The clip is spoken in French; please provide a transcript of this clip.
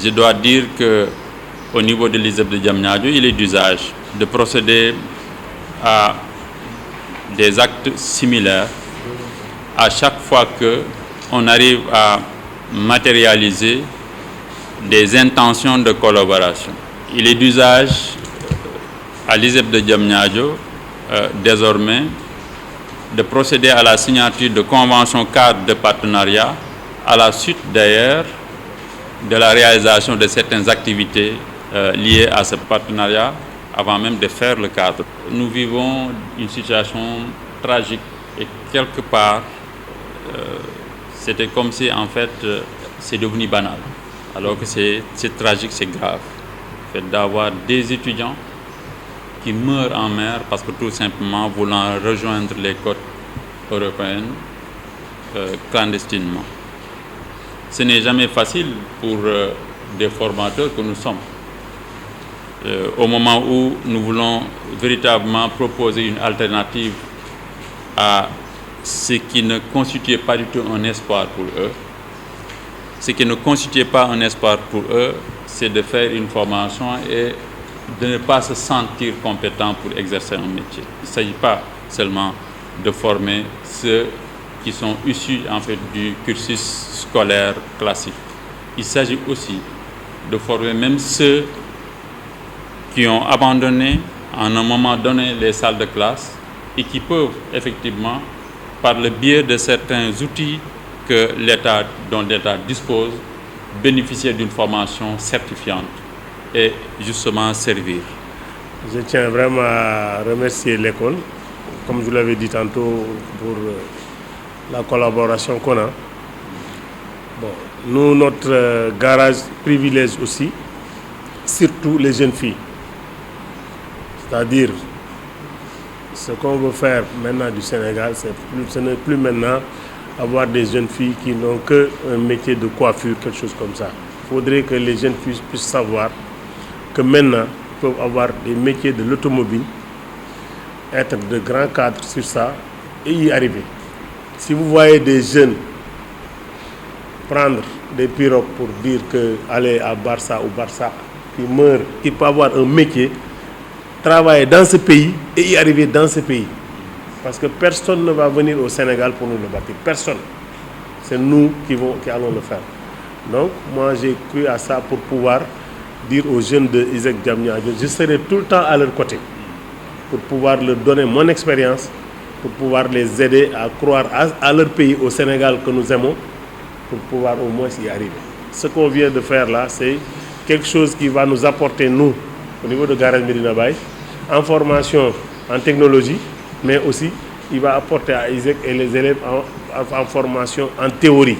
je dois dire qu'au niveau de l'ISEP de Diamniadio, il est d'usage de procéder à des actes similaires à chaque fois qu'on arrive à matérialiser des intentions de collaboration. Il est d'usage à l'ISEP de Diamniadio désormais de procéder à la signature de conventions cadres de partenariat à la suite d'ailleurs de la réalisation de certaines activités liées à ce partenariat avant même de faire le cadre. Nous vivons une situation tragique et quelque part c'était comme si en fait c'est devenu banal alors que c'est tragique, c'est grave. Le fait d'avoir des étudiants qui meurent en mer parce que tout simplement voulant rejoindre les côtes européennes clandestinement. Ce n'est jamais facile pour des formateurs que nous sommes. Au moment où nous voulons véritablement proposer une alternative à ce qui ne constituait pas du tout un espoir pour eux, ce qui ne constituait pas un espoir pour eux, c'est de faire une formation et de ne pas se sentir compétent pour exercer un métier. Il ne s'agit pas seulement de former ceux qui sont issus en fait du cursus scolaire classique. Il s'agit aussi de former même ceux qui ont abandonné en un moment donné les salles de classe et qui peuvent effectivement, par le biais de certains outils dont l'État dispose, bénéficier d'une formation certifiante et justement servir. Je tiens vraiment à remercier l'école, comme je vous l'avais dit tantôt, pour la collaboration qu'on a. Bon, nous, notre garage privilège aussi, surtout les jeunes filles. C'est-à-dire, ce qu'on veut faire maintenant du Sénégal, ce n'est plus maintenant avoir des jeunes filles qui n'ont qu'un métier de coiffure, quelque chose comme ça. Il faudrait que les jeunes filles puissent savoir que maintenant, ils peuvent avoir des métiers de l'automobile, être de grands cadres sur ça et y arriver. Si vous voyez des jeunes prendre des pirogues pour dire qu'aller à Barça ou Barça, qui meurent, qui peuvent avoir un métier, travailler dans ce pays et y arriver dans ce pays. Parce que personne ne va venir au Sénégal pour nous le bâtir. Personne. C'est nous qui allons le faire. Donc, moi, j'ai cru à ça pour pouvoir dire aux jeunes de ISEC Diamniadio, je serai tout le temps à leur côté pour pouvoir leur donner mon expérience, pour pouvoir les aider à croire à leur pays, au Sénégal que nous aimons, pour pouvoir au moins y arriver. Ce qu'on vient de faire là, c'est quelque chose qui va nous apporter, nous, au niveau de Garage Medina Baye, en formation en technologie, mais aussi il va apporter à ISEC et les élèves en formation en théorie.